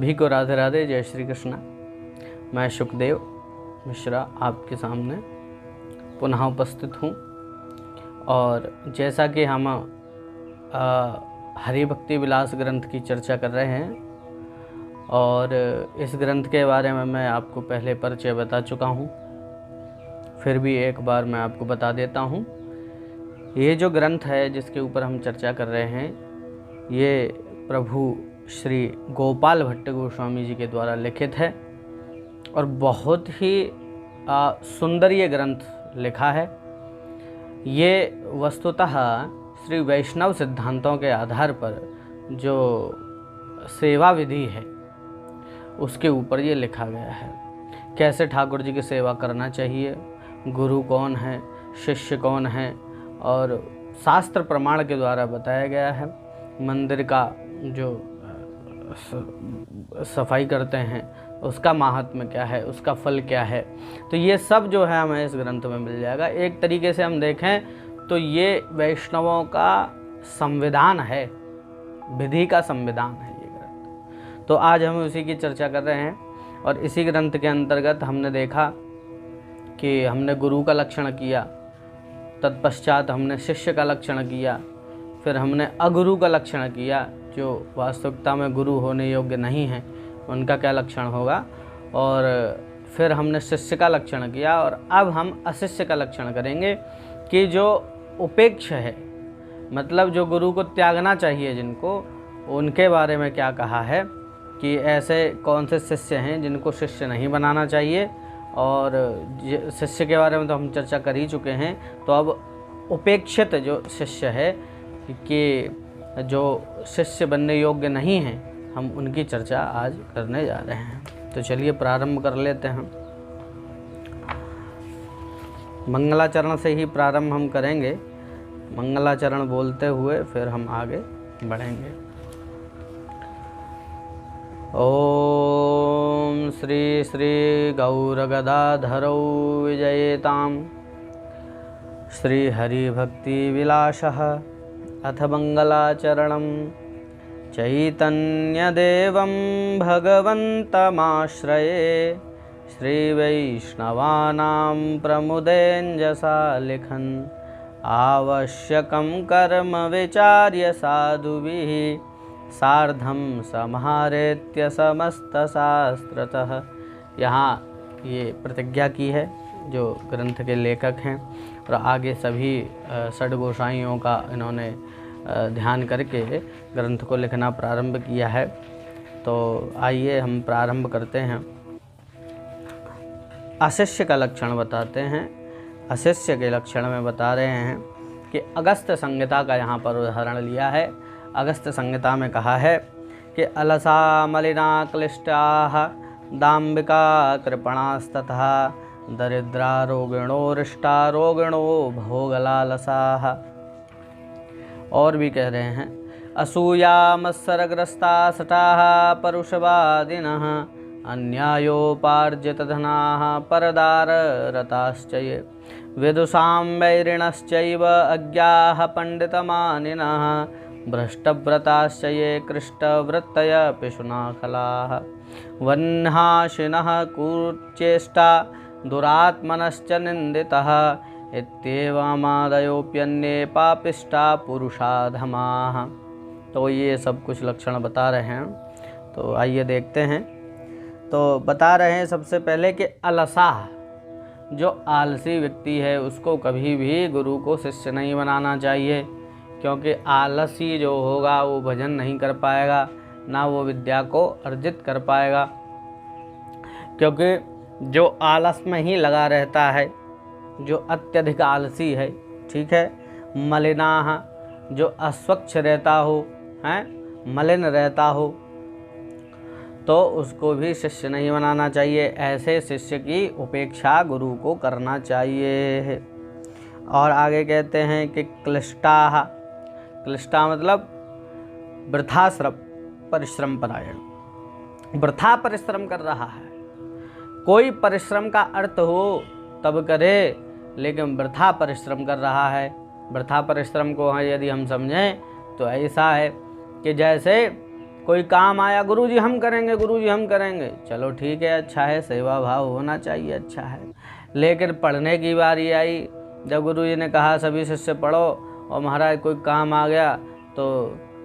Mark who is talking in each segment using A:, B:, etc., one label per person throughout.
A: सभी को राधे राधे, जय श्री कृष्ण। मैं सुखदेव मिश्रा आपके सामने पुनः उपस्थित हूँ। और जैसा कि हम हरि भक्ति विलास ग्रंथ की चर्चा कर रहे हैं, और इस ग्रंथ के बारे में मैं आपको पहले परिचय बता चुका हूँ, फिर भी एक बार मैं आपको बता देता हूँ। ये जो ग्रंथ है जिसके ऊपर हम चर्चा कर रहे हैं, ये प्रभु श्री गोपाल भट्ट गोस्वामी जी के द्वारा लिखित है और बहुत ही सुंदर ये ग्रंथ लिखा है। ये वस्तुतः श्री वैष्णव सिद्धांतों के आधार पर जो सेवा विधि है उसके ऊपर ये लिखा गया है। कैसे ठाकुर जी की सेवा करना चाहिए, गुरु कौन है, शिष्य कौन है, और शास्त्र प्रमाण के द्वारा बताया गया है। मंदिर का जो सफाई करते हैं उसका महात्म्य क्या है, उसका फल क्या है, तो ये सब जो है हमें इस ग्रंथ में मिल जाएगा। एक तरीके से हम देखें तो ये वैष्णवों का संविधान है, विधि का संविधान है ये ग्रंथ। तो आज हम उसी की चर्चा कर रहे हैं। और इसी ग्रंथ के अंतर्गत हमने देखा कि हमने गुरु का लक्षण किया, तत्पश्चात हमने शिष्य का लक्षण किया, फिर हमने अगुरु का लक्षण किया, जो वास्तविकता में गुरु होने योग्य नहीं है, उनका क्या लक्षण होगा, और फिर हमने शिष्य का लक्षण किया। और अब हम अशिष्य का लक्षण करेंगे कि जो उपेक्ष है, मतलब जो गुरु को त्यागना चाहिए जिनको, उनके बारे में क्या कहा है कि ऐसे कौन से शिष्य हैं जिनको शिष्य नहीं बनाना चाहिए। और शिष्य के बारे में तो हम चर्चा कर ही चुके हैं। तो अब उपेक्षित जो शिष्य है कि जो शिष्य बनने योग्य नहीं हैं, हम उनकी चर्चा आज करने जा रहे हैं। तो चलिए प्रारंभ कर लेते हैं। मंगलाचरण से ही प्रारंभ हम करेंगे। मंगलाचरण बोलते हुए फिर हम आगे बढ़ेंगे। ओम श्री श्री गौर गदाधरौ विजयेताम श्री हरि भक्ति विलासः अथ मंगलाचरणं चैतन्यदेवं भगवन्तमाश्रये श्रीवैष्णवानां प्रमुदेञ्जसा लिखन् आवश्यकं कर्म विचार्य साधुभिः सार्धं समाहृत्य समस्तशास्त्रतः। यहाँ ये प्रतिज्ञा की है जो ग्रंथ के लेखक हैं, और आगे सभी षड गोसाइयों का इन्होंने ध्यान करके ग्रंथ को लिखना प्रारंभ किया है। तो आइए हम प्रारंभ करते हैं। अशिष्य का लक्षण बताते हैं। अशिष्य के लक्षण में बता रहे हैं कि अगस्त्य संहिता का यहाँ पर उदाहरण लिया है। अगस्त्य संहिता में कहा है कि अलसा मलिना क्लिष्टाः दाम्बिका कृपणास्तथा दरिद्रा रोगिणो रिष्टा रोगिणो भोगलालसाः। और भी कह रहे हैं असूया मत्सरग्रस्ता सटाः परुषवादिनः अन्यायोपार्जितधनाः परदाररताश्च ये विदुषां वैरिणश्चैव अज्ञाः पंडितमानिनः भ्रष्टव्रताश्च ये कृष्टवृत्तय पिशुनाखलाः वह्नाशिनः कुचेष्टा दुरात्मनश्च निंदितः इत्येवमादयोप्यन्ये पापिष्टा पुरुषाधमाः। तो ये सब कुछ लक्षण बता रहे हैं। तो आइए देखते हैं। तो बता रहे हैं सबसे पहले कि अलसा, जो आलसी व्यक्ति है उसको कभी भी गुरु को शिष्य नहीं बनाना चाहिए, क्योंकि आलसी जो होगा वो भजन नहीं कर पाएगा, ना वो विद्या को अर्जित कर पाएगा। क्योंकि जो आलस में ही लगा रहता है, जो अत्यधिक आलसी है, ठीक है, मलिनाः, जो अस्वच्छ रहता हो, हैं, मलिन रहता हो, तो उसको भी शिष्य नहीं बनाना चाहिए। ऐसे शिष्य की उपेक्षा गुरु को करना चाहिए। और आगे कहते हैं कि क्लिष्टाः, क्लिष्टा मतलब वृथा परिश्रम परायण, वृथा परिश्रम कर रहा है। कोई परिश्रम का अर्थ हो तब करे, लेकिन वृथा परिश्रम कर रहा है। वृथा परिश्रम को यदि हम समझें तो ऐसा है कि जैसे कोई काम आया, गुरुजी हम करेंगे, गुरुजी हम करेंगे, चलो ठीक है, अच्छा है, सेवा भाव होना चाहिए, अच्छा है। लेकिन पढ़ने की बारी आई, जब गुरुजी ने कहा सभी शिष्य पढ़ो और महाराज कोई काम आ गया तो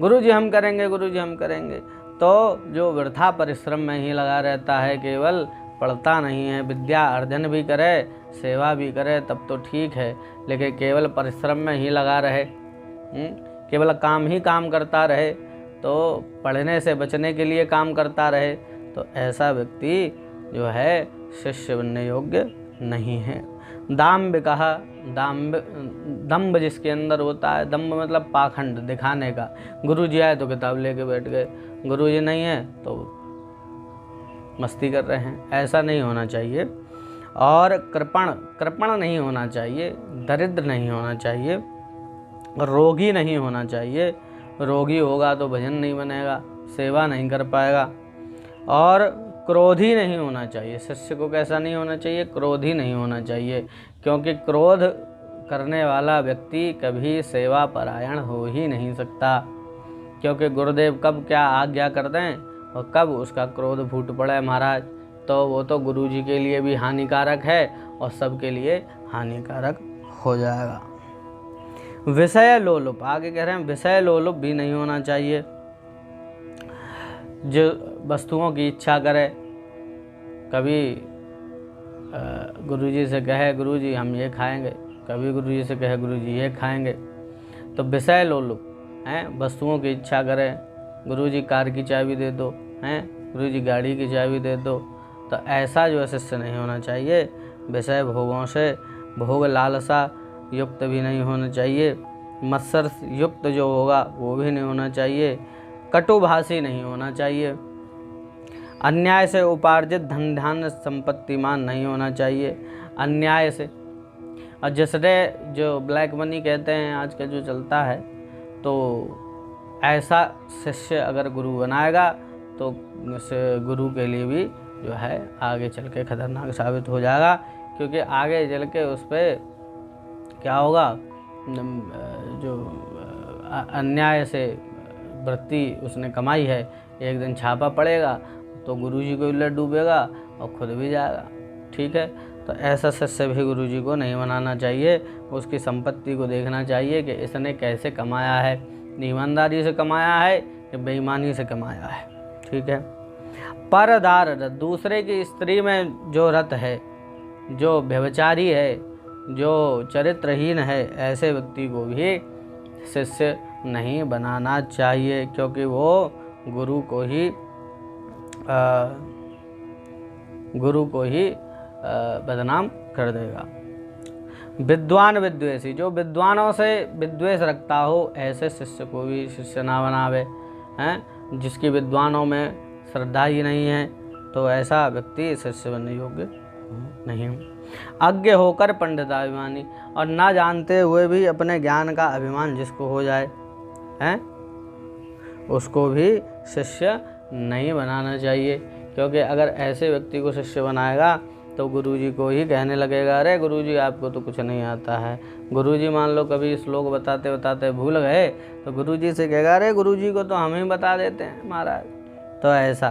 A: गुरुजी हम करेंगे, गुरुजी हम करेंगे, तो जो वृथा परिश्रम में ही लगा रहता है, केवल पढ़ता नहीं है, विद्या अर्जन भी करे, सेवा भी करे, तब तो ठीक है। लेकिन केवल परिश्रम में ही लगा रहे, केवल काम ही काम करता रहे, तो पढ़ने से बचने के लिए काम करता रहे, तो ऐसा व्यक्ति जो है शिष्य बनने योग्य नहीं है। दाम्भ कहा, दम्भ जिसके अंदर होता है, दम्भ मतलब पाखंड दिखाने का। गुरुजी आए तो किताब लेके बैठ गए, गुरुजी नहीं है तो मस्ती कर रहे हैं, ऐसा नहीं होना चाहिए। और कृपण नहीं होना चाहिए, दरिद्र नहीं होना चाहिए, रोगी नहीं होना चाहिए। रोगी होगा तो भजन नहीं बनेगा, सेवा नहीं कर पाएगा। और क्रोधी नहीं होना चाहिए, शिष्य को कैसा नहीं होना चाहिए, क्रोधी नहीं होना चाहिए, क्योंकि क्रोध करने वाला व्यक्ति कभी सेवा परायण हो ही नहीं सकता। क्योंकि गुरुदेव कब क्या आज्ञा कर दें और कब उसका क्रोध फूट पड़े महाराज, तो वो तो गुरुजी के लिए भी हानिकारक है और सबके लिए हानिकारक हो जाएगा। विषय लोलुप, आगे कह रहे हैं विषय लोलुप भी नहीं होना चाहिए। जो वस्तुओं की इच्छा करे, कभी गुरुजी से कहे गुरुजी हम ये खाएंगे, कभी गुरुजी से कहे गुरुजी ये खाएंगे, तो विषय लोलुप हैं, वस्तुओं की इच्छा करे, गुरुजी कार की चाबी दे दो, हैं गुरुजी गाड़ी की चाबी दे दो, तो ऐसा जो है शिष्य नहीं होना चाहिए। विषय भोगों से भोग लालसा युक्त भी नहीं होना चाहिए, मत्सर युक्त जो होगा वो भी नहीं होना चाहिए, कटुभाषी नहीं होना चाहिए, अन्याय से उपार्जित धन धान्य संपत्तिमान नहीं होना चाहिए, अन्याय से। और जिसने जो ब्लैक मनी कहते हैं आज का जो चलता है, तो ऐसा शिष्य अगर गुरु बनाएगा तो गुरु के लिए भी जो है आगे चल के खतरनाक साबित हो जाएगा, क्योंकि आगे चल के उस पर क्या होगा, जो अन्याय से वृत्ति उसने कमाई है, एक दिन छापा पड़ेगा तो गुरुजी को भी डूबेगा और खुद भी जाएगा। ठीक है, तो ऐसा शिष्य भी गुरुजी को नहीं बनाना चाहिए। उसकी संपत्ति को देखना चाहिए कि इसने कैसे कमाया है, ईमानदारी से कमाया है या बेईमानी से कमाया है। ठीक है। परदार रत, दूसरे की स्त्री में जो रत है, जो व्यभिचारी है, जो चरित्रहीन है, ऐसे व्यक्ति को भी शिष्य नहीं बनाना चाहिए, क्योंकि वो गुरु को ही बदनाम कर देगा। विद्वान विद्वेषी, जो विद्वानों से विद्वेष रखता हो, ऐसे शिष्य को भी शिष्य ना बनावे, हैं जिसकी विद्वानों में श्रद्धा ही नहीं है, तो ऐसा व्यक्ति शिष्य बनने योग्य नहीं। अज्ञ होकर पंडिताभिमानी, और ना जानते हुए भी अपने ज्ञान का अभिमान जिसको हो जाए, हैं उसको भी शिष्य नहीं बनाना चाहिए, क्योंकि अगर ऐसे व्यक्ति को शिष्य बनाएगा तो गुरुजी को ही कहने लगेगा, अरे गुरुजी आपको तो कुछ नहीं आता है। गुरुजी मान लो कभी श्लोक बताते बताते भूल गए तो गुरुजी से कहेगा, अरे गुरुजी को तो हम ही बता देते हैं महाराज। तो ऐसा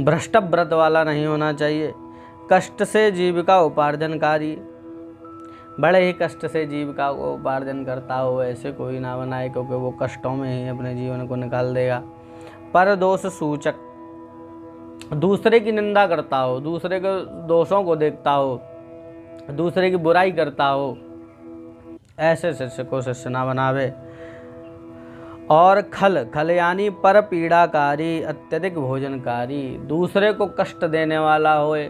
A: भ्रष्ट व्रत वाला नहीं होना चाहिए। कष्ट से जीविका उपार्जनकारी, बड़े ही कष्ट से जीविका को उपार्जन करता हो, ऐसे कोई ना बनाए, क्योंकि वो कष्टों में ही अपने जीवन को निकाल देगा। पर दोष सूचक, दूसरे की निंदा करता हो, दूसरे के दोषों को देखता हो, दूसरे की बुराई करता हो, ऐसे शिष्य को शिष्य ना बनावे। और खल यानी पर पीड़ाकारी, अत्यधिक भोजनकारी, दूसरे को कष्ट देने वाला होए,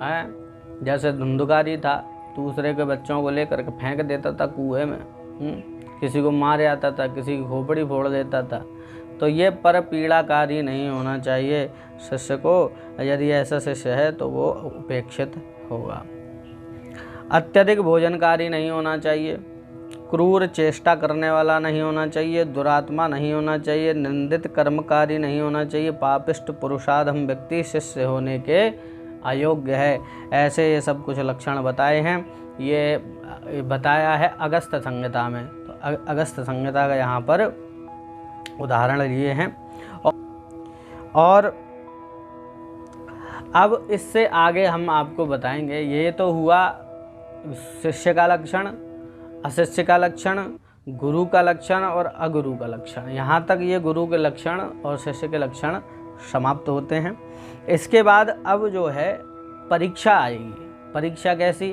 A: हैं जैसे धुंधकारी था, दूसरे के बच्चों को लेकर के फेंक देता था कुएं में, किसी को मार आता था, किसी की खोपड़ी फोड़ देता था। तो ये पर पीड़ाकारी नहीं होना चाहिए शिष्य को। यदि ऐसा शिष्य है तो वो उपेक्षित होगा। अत्यधिक भोजनकारी नहीं होना चाहिए, क्रूर चेष्टा करने वाला नहीं होना चाहिए, दुरात्मा नहीं होना चाहिए, निंदित कर्मकारी नहीं होना चाहिए, पापिष्ट पुरुषाधम व्यक्ति शिष्य होने के अयोग्य है। ऐसे ये सब कुछ लक्षण बताए हैं, ये बताया है अगस्त्य संहिता में। तो अगस्त्य संहिता का यहाँ पर उदाहरण लिए हैं। और अब इससे आगे हम आपको बताएंगे, ये तो हुआ शिष्य का लक्षण, अशिष्य का लक्षण, गुरु का लक्षण और अगुरु का लक्षण। यहाँ तक ये गुरु के लक्षण और शिष्य के लक्षण समाप्त होते हैं। इसके बाद अब जो है परीक्षा आएगी। परीक्षा कैसी?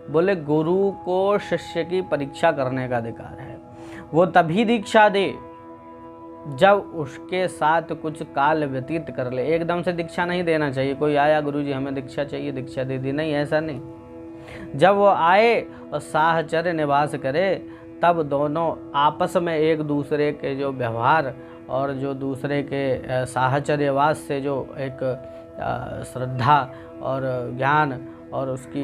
A: बोले गुरु को शिष्य की परीक्षा करने का अधिकार है। वो तभी दीक्षा दे जब उसके साथ कुछ काल व्यतीत कर ले। एकदम से दीक्षा नहीं देना चाहिए। कोई आया, गुरुजी हमें दीक्षा चाहिए, दीक्षा दे दी, नहीं, ऐसा नहीं। जब वो आए और साहचर्य निवास करे, तब दोनों आपस में एक दूसरे के जो व्यवहार और जो दूसरे के साहचर्यवास से जो एक श्रद्धा और ज्ञान और उसकी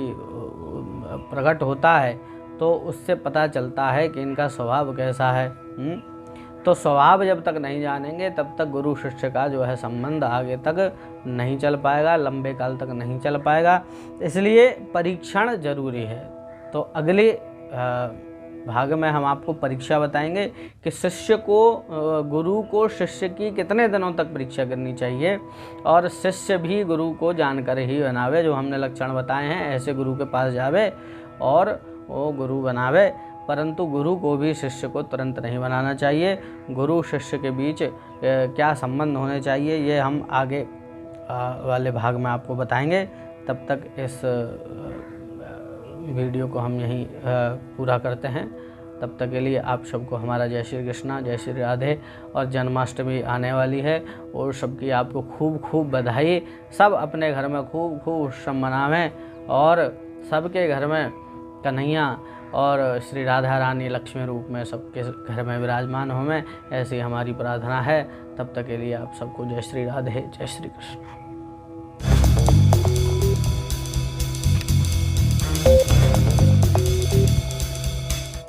A: प्रकट होता है, तो उससे पता चलता है कि इनका स्वभाव कैसा है। तो स्वभाव जब तक नहीं जानेंगे तब तक गुरु शिष्य का जो है संबंध आगे तक नहीं चल पाएगा, लंबे काल तक नहीं चल पाएगा। इसलिए परीक्षण जरूरी है। तो अगले भाग में हम आपको परीक्षा बताएंगे कि शिष्य को, गुरु को शिष्य की कितने दिनों तक परीक्षा करनी चाहिए, और शिष्य भी गुरु को जानकर ही बनावे। जो हमने लक्षण बताए हैं, ऐसे गुरु के पास जावे और वो गुरु बनावे। परंतु गुरु को भी शिष्य को तुरंत नहीं बनाना चाहिए। गुरु शिष्य के बीच क्या संबंध होने चाहिए, ये हम आगे वाले भाग में आपको बताएंगे। तब तक इस वीडियो को हम यहीं पूरा करते हैं। तब तक के लिए आप सबको हमारा जय श्री कृष्णा, जय श्री राधे। और जन्माष्टमी आने वाली है और सबकी आपको खूब खूब बधाई। सब अपने घर में खूब खूब उत्सव मनावें और सबके घर में कन्हैया और श्री राधा रानी लक्ष्मी रूप में सबके घर में विराजमान हों, ऐसी हमारी प्रार्थना है। तब तक के लिए आप सबको जय श्री राधे, जय श्री कृष्ण।